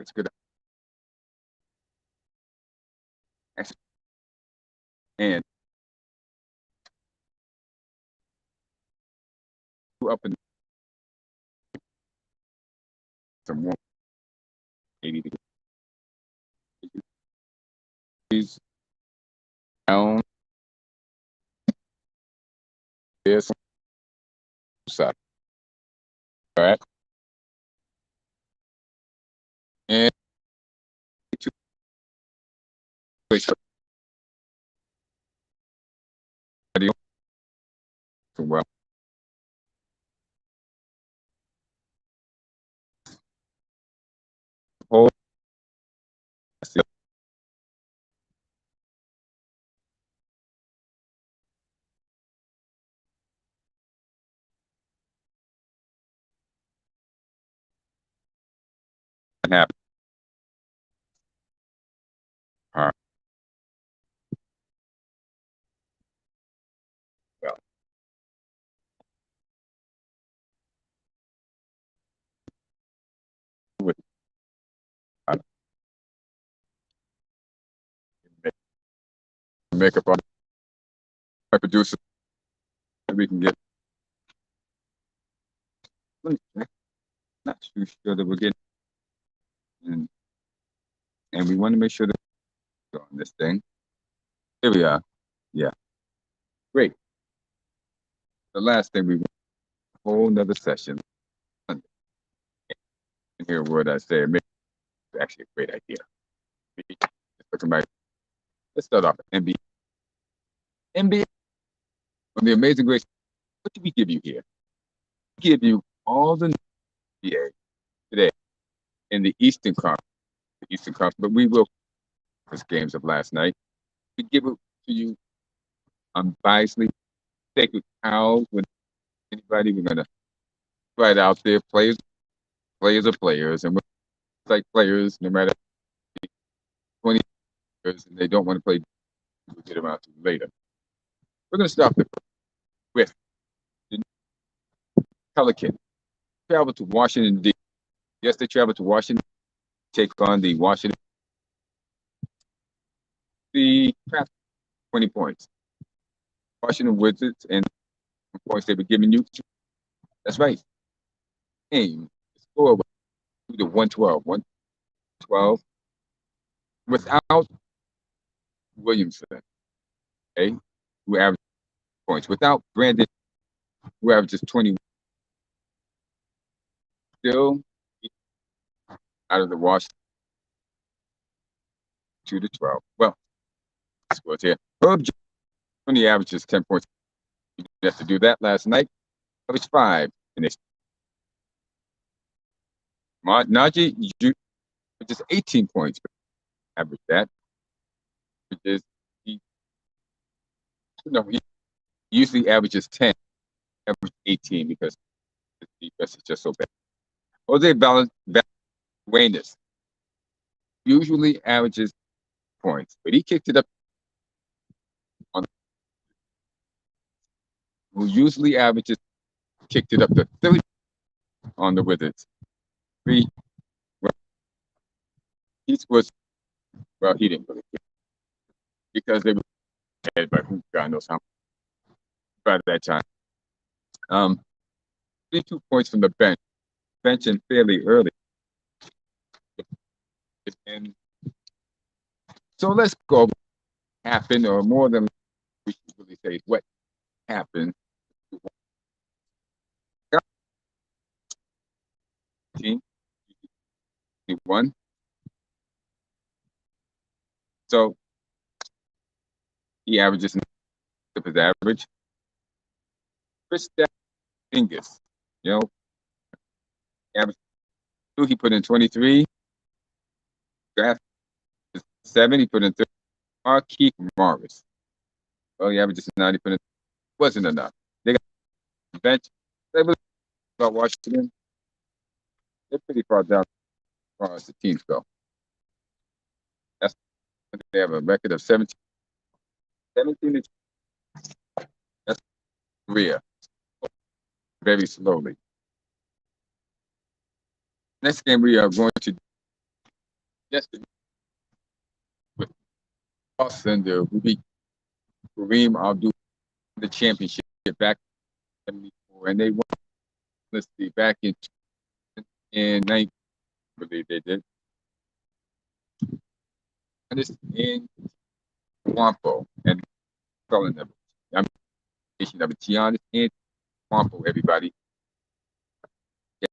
It's good. And up in some warm 80 degrees down. There's some side. All right. And to well, whole happen. All right. Well, with I make up our producer, we can get. Not too sure that we're getting, and we want to make sure that we're on this thing. Here we are. Yeah, great. The last thing we want a whole nother session. And hear a word I say, it makes actually a great idea. Let's start off with NBA. NBA on the Amazing Grace. What did we give you here? We give you all the NBA today in the Eastern Conference, but we will focus games of last night. We give it to you unbiasedly. Take it out with anybody. We're gonna right out there. Players are players, and we're like players, no matter 20 years, and they don't want to play. We'll get around to later. We're gonna start with the Pelicans. Travel to Washington D.C. Yes, they travel to Washington. Take on the Washington. The 20 points. Washington Wizards and points they were giving you. That's right. Game score to 112. 112 without Williamson, okay, who averages points. Without Brandon, who averages 20. Still out of the wash 2 to 12. Well, scores here. Herb Jones only averages 10 points. You didn't have to do that last night. Average 5 in this. Najee just 18 points. Average that. Which is he usually averages 10, average 18 because his defense is just so bad. Jose Valanciunas usually averages points, but he kicked it up on who usually averages kicked it up to 30 on the Wizards. He was he didn't really care because they were ahead by who God knows how by that time. 32 points from the bench and fairly early. And so let's go over what happened, or more than we should really say what happened. Team won. So he averages of his average. Chris Dingus, average 2, he put in 23. Draft 7, he put in 30. Marquise Morris. Well, he averages 90, put in. Wasn't enough. They got the bench. They really about Washington. They're pretty far down as far as the teams go. They have a record of 17. That's Korea. Very slowly. Next game we are going to yesterday with us and we beat Kareem Abdul the championship back in '74, and they won. Let's see, back in 19, I believe they did. And it's in Wampo and calling them. I'm number Giannis and Wampo, everybody.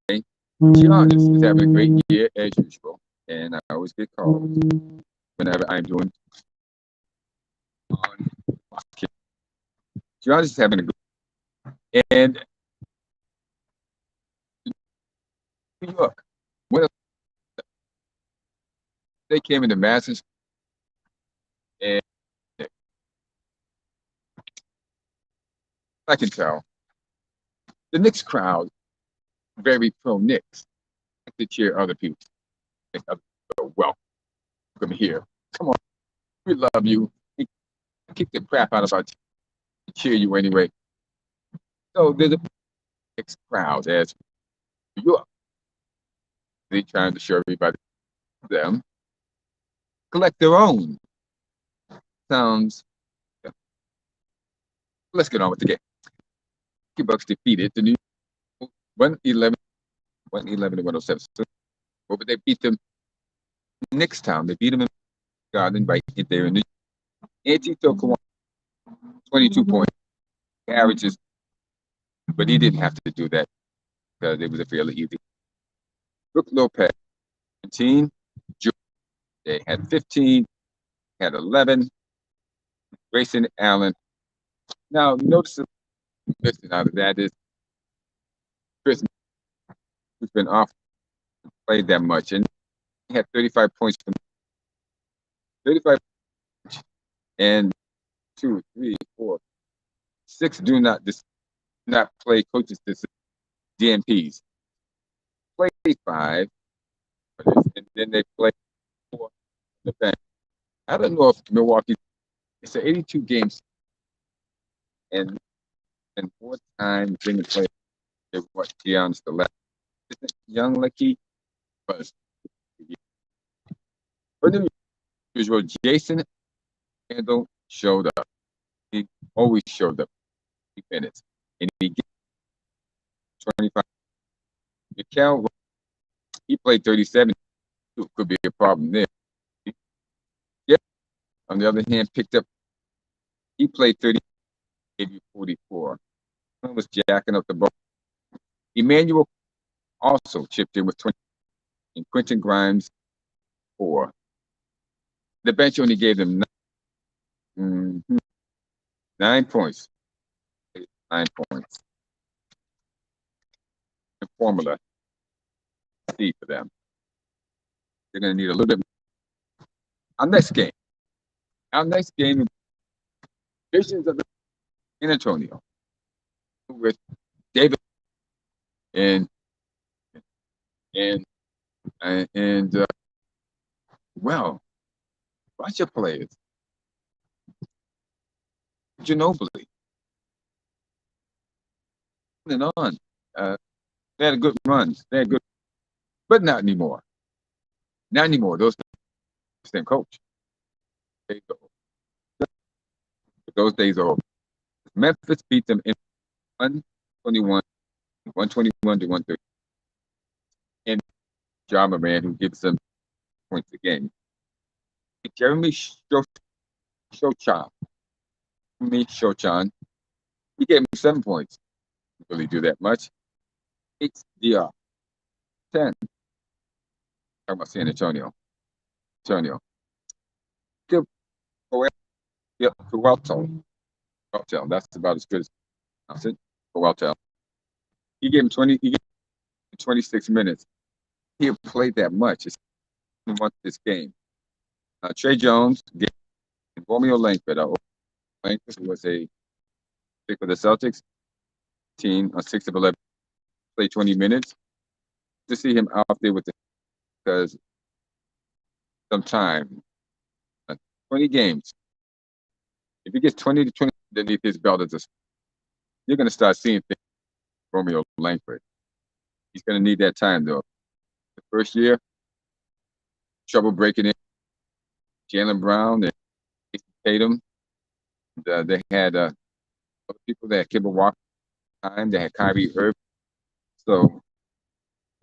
Okay. Giannis is having a great year as usual, and I always get calls whenever I'm doing on Giannis is having a good, and New York, when they came into Madison, and I can tell the Knicks crowd very pro Knicks to cheer other people. Welcome here. Come on, we love you. We kick the crap out of our team to cheer you anyway. So there's a Knicks crowd as New York. They trying to show everybody them collect their own sounds. Let's get on with the game. The Bucks defeated the New York 111 to 107. So, but they beat them next time. They beat them in the Garden right there in the Antetokounmpo 22 points averages, but he didn't have to do that because it was a fairly easy. Brook Lopez 17, they had 15, had 11. Grayson Allen. Now notice missing out of that is Chris, who's been off, played that much, and he had 35 points from 35, and 2, 3, 4, 6 do not play coaches this DNPs. Play 5, and then they play 4 on the bench. I don't know if Milwaukee. It's an 82 games, and 4 times didn't play. They what Giannis the last. Young Lucky was. For the usual, Jason Randall showed up. He always showed up. 3 minutes, and he gets 25. Mikal, he played 37. Could be a problem there. Yeah. On the other hand, picked up. He played 30, gave you 44. One was jacking up the ball. Emmanuel also chipped in with 20, and Quentin Grimes 4. The bench only gave them 9 points. 9 points. The formula C for them. They're going to need a little bit more. Our next game, Visions of the San Antonio with David and well, bunch of players. Ginobili. And on. They had good runs. They had good, but not anymore. Not anymore. Those same coach. Those days are over. Memphis beat them in 121 to 130. And Jama Man, who gives them points a game. Jeremy Shochan. He gave him 7 points. Didn't really do that much. 8 DR. 10. Talking about San Antonio. Give Coelto. That's about as good as I said. Coelto. He gave him 26 minutes. He had played that much. He won this game. Trey Jones gave Romeo Langford. Langford was a pick for the Celtics. 6 of 11. Played 20 minutes. To see him out there with because sometime 20 games. If he gets 20 to 20 underneath his belt, you're going to start seeing things. Romeo Langford. He's going to need that time though. The first year, trouble breaking in. Jaylen Brown and Tatum. They had other people. They had Kemba Walker time. They had Kyrie Irving. So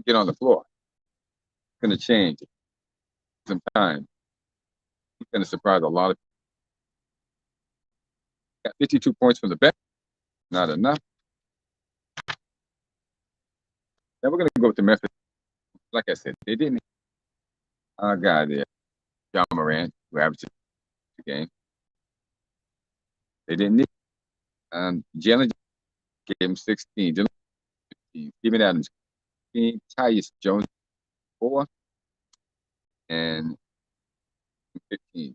get on the floor. It's going to change some time. It's going to surprise a lot of people. Got 52 points from the bench. Not enough. Now we're going to go with the Memphis. Like I said, they didn't. Our guy there, John Morant, who averaged the game. They didn't need. Jalen gave him 16. Steven Adams, 15. Tyus Jones, 4. And 15.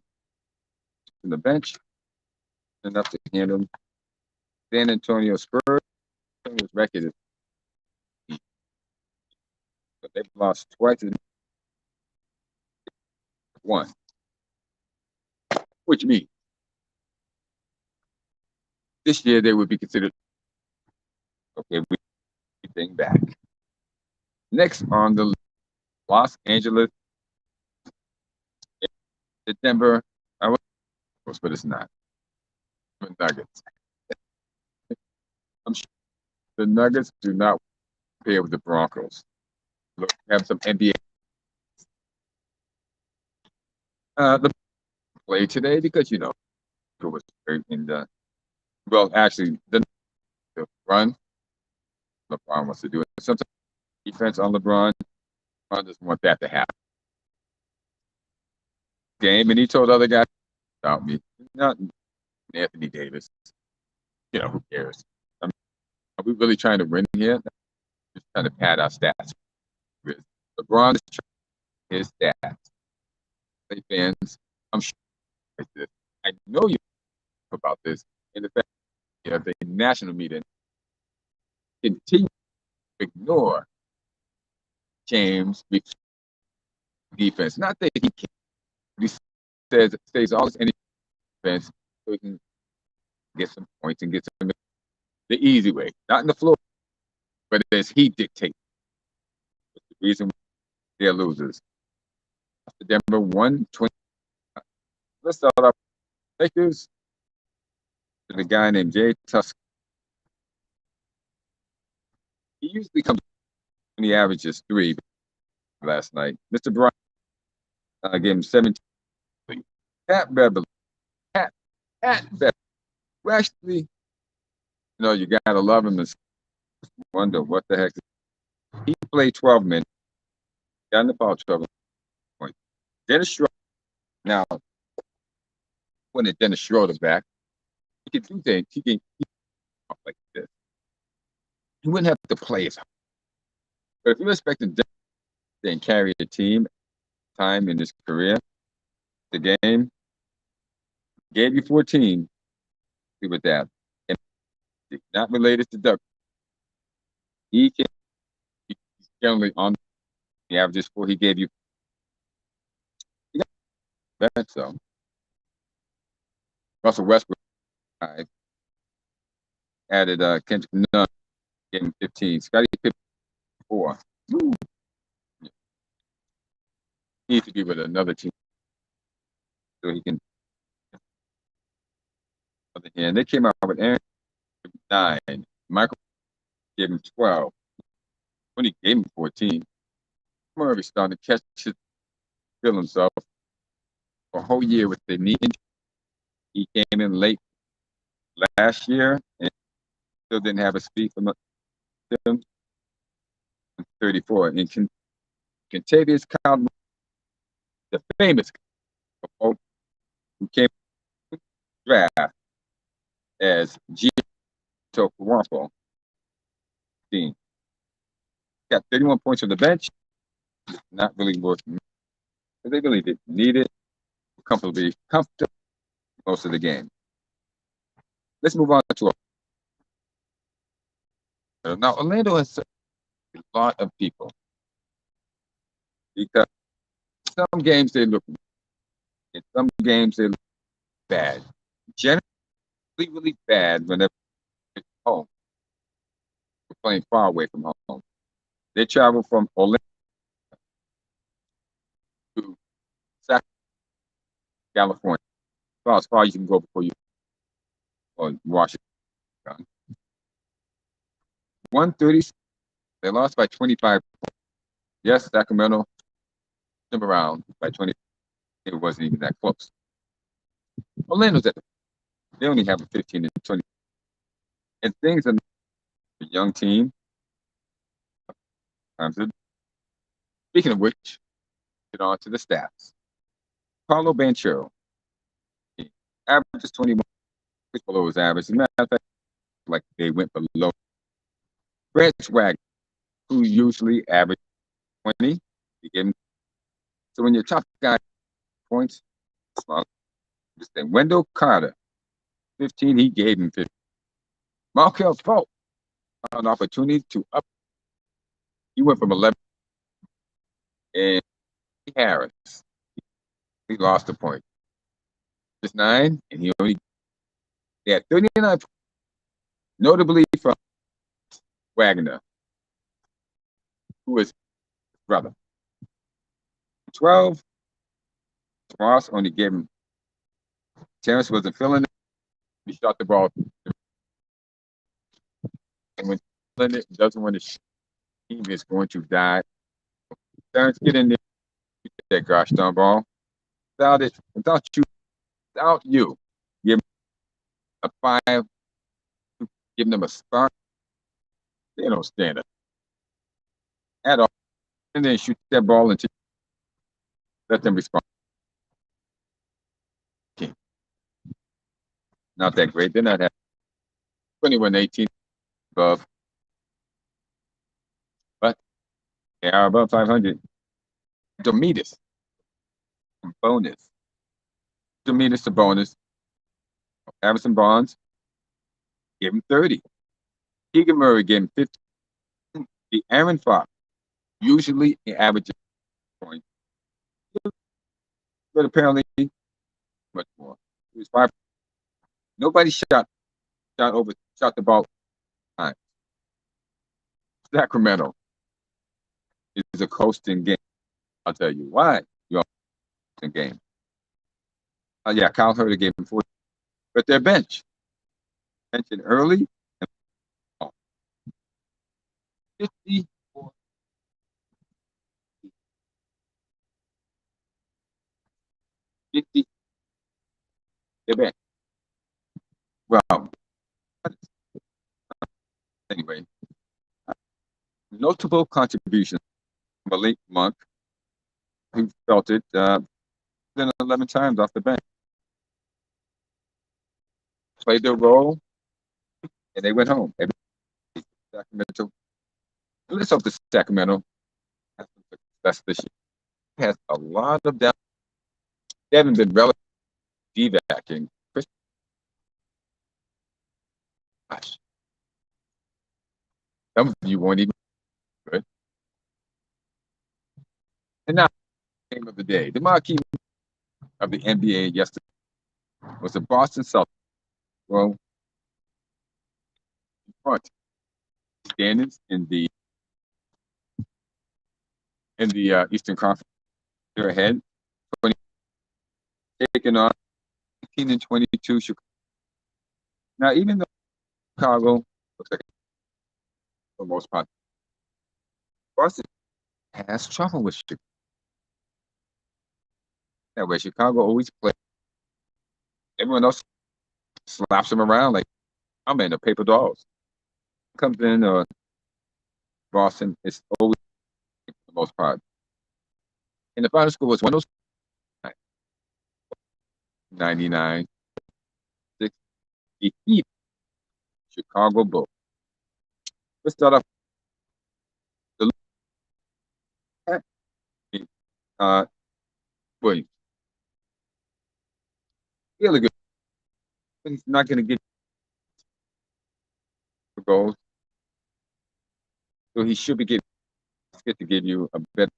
From the bench, enough to handle San Antonio Spurs. His record is, but they've lost twice as one, which means this year they would be considered okay. We thing back. Next on the Los Angeles, Denver. But it's not. The Nuggets. I'm sure the Nuggets do not compare with the Broncos. Look, have some NBA. The play today because it was in the actually the run. LeBron wants to do it. Sometimes defense on LeBron doesn't want that to happen. Game, and he told other guys about me, not Anthony Davis. Who cares? Are we really trying to win here? Just trying to pad our stats. LeBron is trying his stats. Fans, I'm sure I know you about this. In the fact the national media continue to ignore James' defense. Not that he can't. He says stays all in defense so he can get some points and get some the easy way, not in the floor, but as he dictates. That's the reason they're losers. Denver 120. Let's start off Lakers. The guy named Jay Tusk. He usually comes when he averages 3 last night. Mr. Bryant gave him 17. Pat Beverly. Pat Beverly. Well, actually, you gotta love him and wonder what the heck. He played 12 minutes. Got in the foul trouble. Dennis Schroeder. Now, when Dennis Schroeder back, he can do things. He can like this. He wouldn't have to play as hard. But if you're expecting Dennis to carry a team time in his career, the game gave you 14. See with that. And not related to Doug. He's generally on the averages 4 he gave you. That's so. Russell Westbrook added Kendrick Nunn, gave him 15. Scottie Pippen 4. Woo. He needs to be with another team so he can. And they came out with Aaron 9. Michael gave him 12. When he gave him 14, Murray started to feel himself for a whole year with the knee injury. He came in late last year and still didn't have a speed from him. 34. And Kentavious Caldwell, the famous who came to the draft as Gito Toronto team. Got 31 points from the bench. Not really working. They really didn't need it. Comfortable most of the game. Let's move on to now. Orlando has a lot of people because some games they look good. In some games they look bad. Generally, really bad when they're home. We're playing far away from home. They travel from Orlando to California. About as far as you can go before you or Washington. 130. They lost by 25. Yes, Sacramento them around by 20. It wasn't even that close. Orlando's at they only have a 15 and 20. And things are a young team. Speaking of which, get on to the stats. Paulo Banchero, average is 21, below his average. As a matter of fact, like they went below. Brad Swag, who usually average 20, he gave him. So when your top guy points, small. Wendell Carter, 15, he gave him 15. Markel Fultz, an opportunity to up. He went from 11. And Harris, he lost a point. Just 9, and he had 39 points, notably from Wagner, who is his brother. 12, Ross only gave him. Terrence wasn't feeling it. He shot the ball. And when it doesn't want to team is going to die. Terrence, get in there. That gosh darn ball. Without you, give a 5, giving them a start. They don't stand up at all. And then shoot that ball and let them respond. Okay. Not that great. They're not having 21-18 above. But they are above 500. Domitas. Bonus. Domitas to bonus. Harrison Barnes gave him 30. Keegan Murray gave him 50. The Aaron Fox, usually the average point. But apparently much more. He was 5. Nobody shot the ball time. Sacramento is a coasting game. I'll tell you why. You're a game. Yeah, Kyle Herter gave him 40. But their bench. Mentioned early. 54. 50. Their bench. Well, anyway. Notable contributions from Malik Monk, who felt it then 11 times off the bench. Played their role, and they went home. Sacramento. Let's hope the Sacramento has some success this year. Has a lot of down. They haven't been relatively devacing. Gosh. Some of you won't even good. And now, game of the day. The marquee of the NBA yesterday was the Boston Celtics. Well, in front standings in the Eastern Conference. They're ahead. 20, taking on 18 and 22 Chicago. Now, even though Chicago looks like for the most part, Boston has trouble with Chicago. That way, Chicago always plays. Everyone else slaps them around like I'm in the paper dolls. Comes in Boston, it's always for the most part. And the final score was 109-99. Defeat Chicago Bulls. Let's start off Williams. Really good. He's not going to get goals, so he should be getting to give you a better.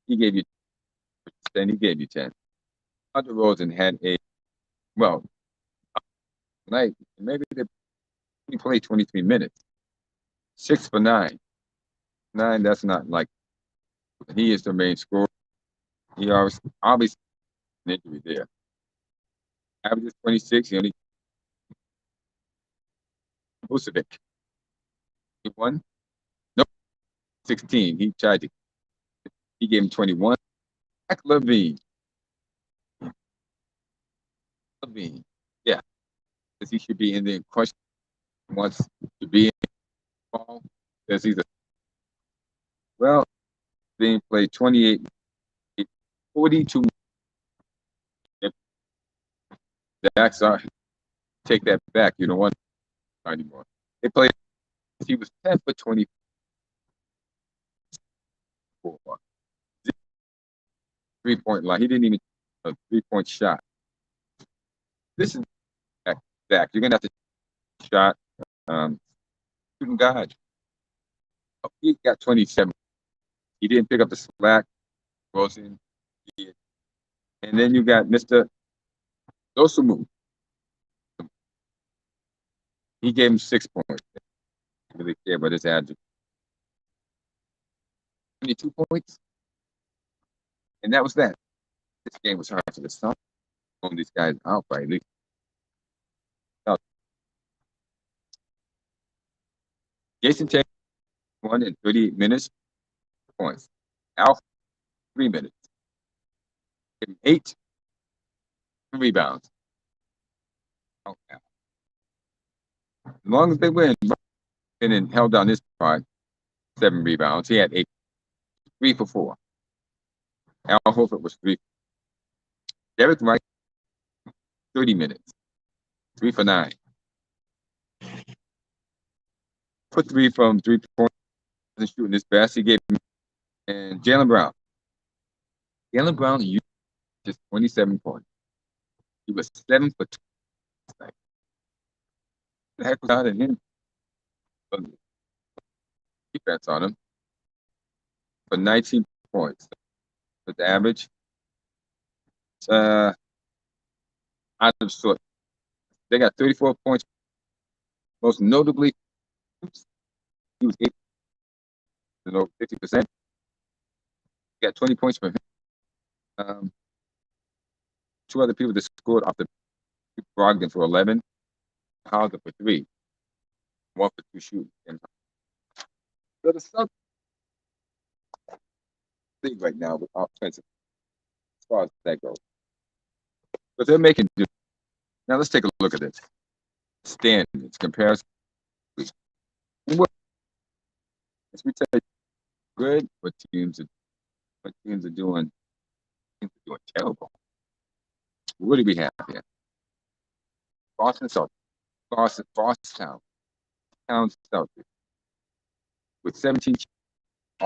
He gave you 10. He gave you 10. Hunter Rosen had tonight maybe he played 23 minutes. 6 for 9. 9. That's not like he is the main scorer. He obviously an injury there. Averages 26. He only Vucevic. He won. Nope. 16. He tried to. He gave him 21. Zach LaVine. Yeah, because he should be in the question. Wants to be in the ball. Because he's a being played 28, 42. If that's take that back. You don't want anymore. They played. He was 10 for 24. 3-point line. He didn't even a 3-point shot. This is Zach. You're gonna have to shot. Shooting guard. He got 27. He didn't pick up the slack. Wilson. And then you got Mr. Dosumu. He gave him 6 points. I really care about his average. 22 points. And that was that. This game was hard for the Suns. These guys out by at least. Jason Tatum won in 38 minutes. Points. Al 3 minutes. 8 rebounds. As long as they win, and then held down this part, 7 rebounds. He had 8, 3 for 4. Al Horford was 3. Derek White, 30 minutes, 3 for 9. Put 3 from 3-point. Wasn't shooting his best. He gave him, and Jaylen Brown. Jaylen Brown used just 27 points. He was 7 for 2. The heck was out of him? Defense on him for 19 points. With the average, out of sort. They got 34 points. Most notably, he was 50%. Got 20 points from him. 2 other people that scored off the Brogdon for 11. Hauser for 3. 1 for 2 shooting. So the Suns league right now with offensive as far as that goes. But they're making do. Now let's take a look at this. Standards, comparison. As we tell you good, what teams are doing terrible. What do we have here? Boston Celtics. Boston Town Celtics. With 17,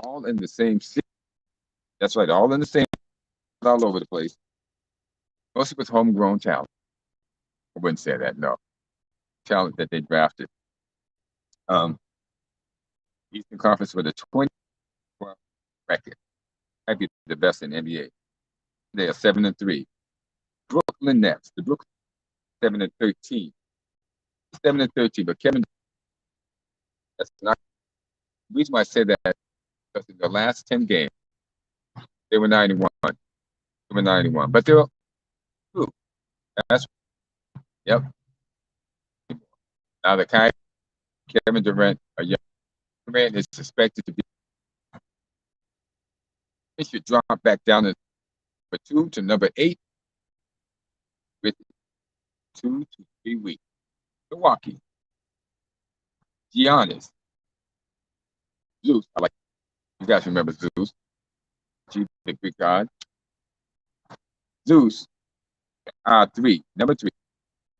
all in the same city. That's right, all in the same, all over the place. Mostly with homegrown talent. I wouldn't say that, no. Talent that they drafted. Eastern Conference with a 20 record. Might be the best in NBA. They are 7-3. Brooklyn Nets. The Brooklyn 7-13. 7-13, but Kevin, that's not the reason why I say that, because in the last 10 games, they were 91. But they're 2. That's yep. Now the Kevin Durant, Durant is suspected to be. It should drop back down to number 2 to number 8 with 2 to 3 weeks. Milwaukee. Giannis. Zeus. I like you guys remember Zeus. The Greek god. Zeus. 3. Number 3.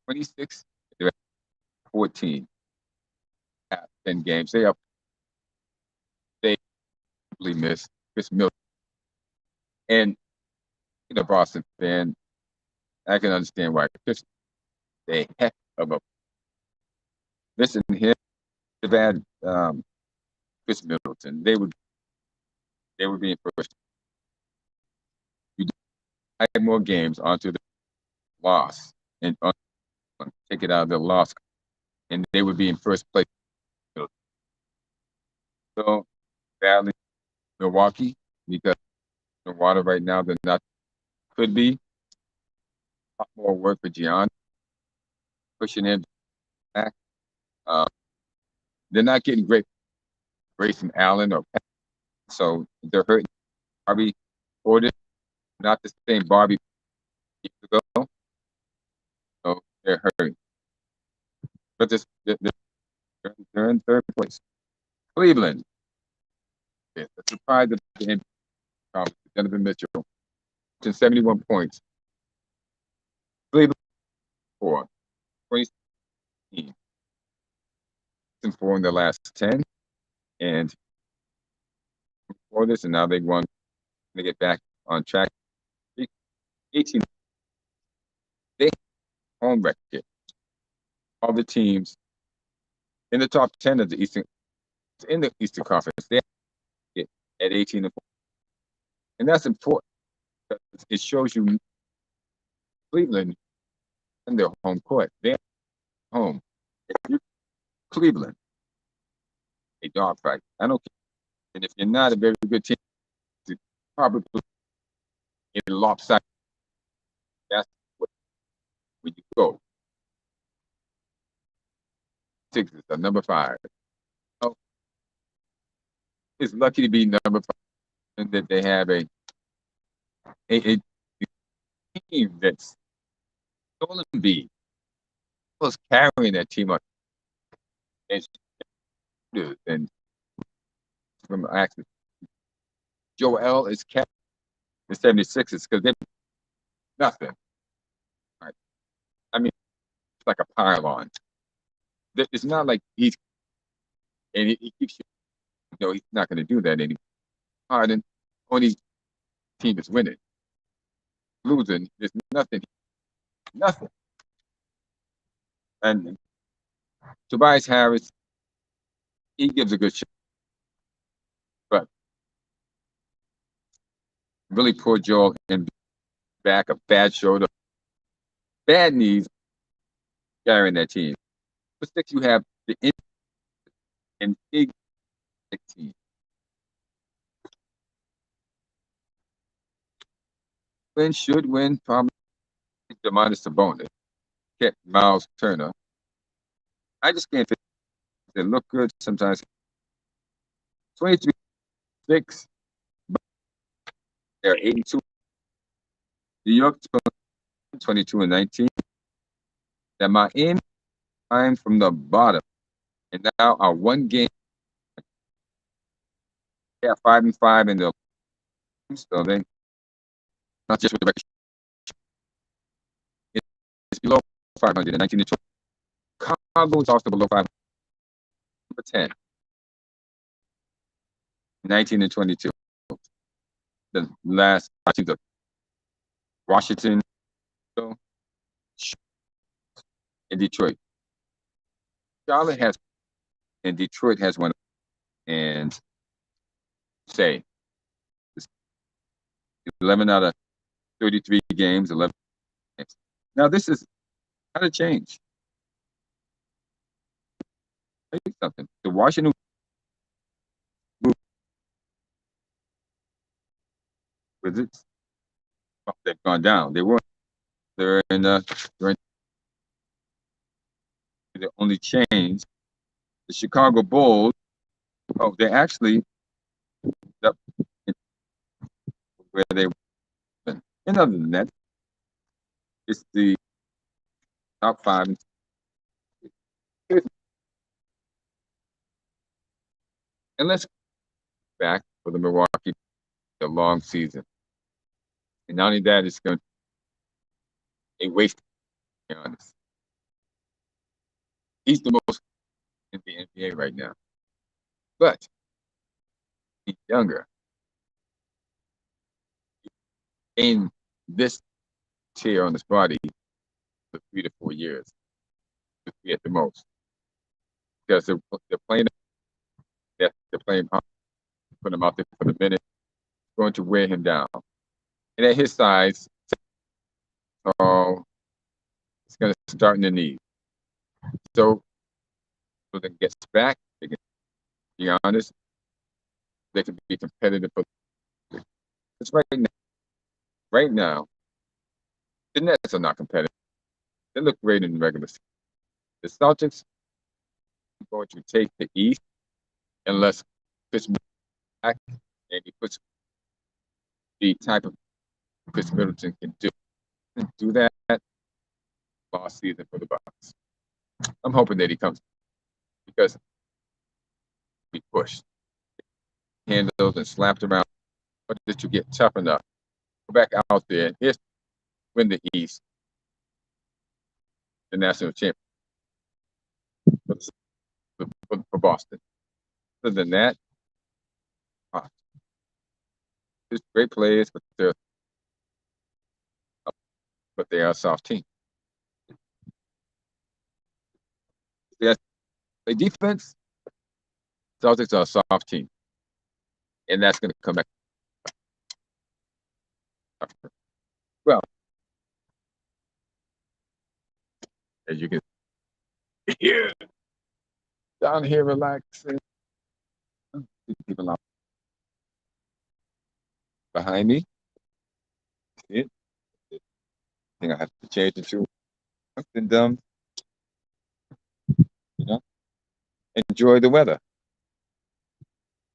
26. 14. 10 games. They really miss Chris Middleton. And Boston fan, I can understand why Chris a heck of a missing him. They've had Chris Middleton. They would be in first. You add more games onto the loss and take it out of the loss, and they would be in first place. So badly Milwaukee, because the water right now they're not could be. lot more work for Gian, pushing him back. Uh, they're not getting great race from Allen or Pat, so they're hurting Barbie Gordon. Not the same Barbie years ago, so they're hurting. But they're in third place. Cleveland. It's a surprise that the NBA conference. Donovan Mitchell, 71 points. Cleveland 4, 2016, and 4 in the last 10, and for this, and now they won to get back on track. 18, they home record. All the teams in the top 10 of the Eastern Conference, they get at 18 and 4, and that's important. It shows you Cleveland and their home court. They're home. Cleveland, a dogfight. I don't care. And if you're not a very good team, it's probably in lopsided. That's where you go. Sixers are number 5. So it's lucky to be number 5 and that they have a team that's stolen B was carrying that team up. And from actually Joel is carrying the 76ers because they're nothing. Right. I mean, it's like a pylon. It's not like he's and he keeps he's not going to do that anymore. Harden, only team is winning. Losing, there's nothing. And Tobias Harris, he gives a good shot. But really poor Joel and back, a bad shoulder, bad knees, carrying that team. For 6, you have the and big team. Flynn should win, probably minus the bonus. Kept Miles Turner. I just can't think. They look good sometimes. 23-6. They're 82. New York 22 and 19. That Miami climbed from the bottom and now are 1 game. They are 5 and 5 in the so they not just with the record. It's below 500 and 19 and 20. Chicago is also below 500. Number 10. 19 and 22. The last teams of Washington and Detroit. Charlotte has and Detroit has one, and say 11 out of 33 games, 11 games. Now this is kind of change. Something. The Washington Wizards, they've gone down. They're in the only change. The Chicago Bulls, they're actually up where they were. And other than that, it's the top 5. And let's go back for the Milwaukee, the long season. And not only that, it's going to be a waste, to be honest. He's the most in the NBA right now. But he's younger. In this tear on his body for 3 to 4 years. 3 at the most. Because they're playing put him out there for the minute, going to wear him down. And at his size, it's going to start in the knees. So they gets back, they can be honest, they can be competitive. It's right now, The Nets are not competitive. They look great in the regular season. The Celtics are going to take the East unless Chris back and he puts the type of Chris Middleton can do that last season for the Bucks. I'm hoping that he comes because he pushed, handled, and slapped around. But did you get tough enough? Go back out there and win the East, the national champion for Boston. Other than that, there's great players, but they are a soft team. They play defense. Celtics are a soft team, and that's going to come back. Well, as you can hear down here, relaxing. People out behind me. See it? I think I have to change it to something dumb. Enjoy the weather,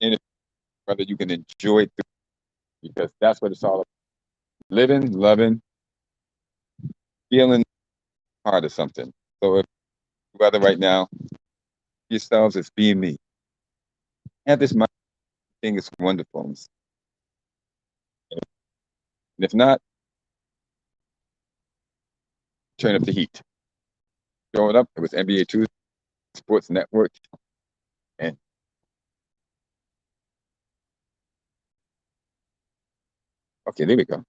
and whether you can enjoy it because that's what it's all about. Living, loving, feeling part of something. So if the weather right now, yourselves as being me. Have this mind thing is wonderful. And if not, turn up the heat. Throw it up. It was NBA 2 Sports Network. And okay, there we go.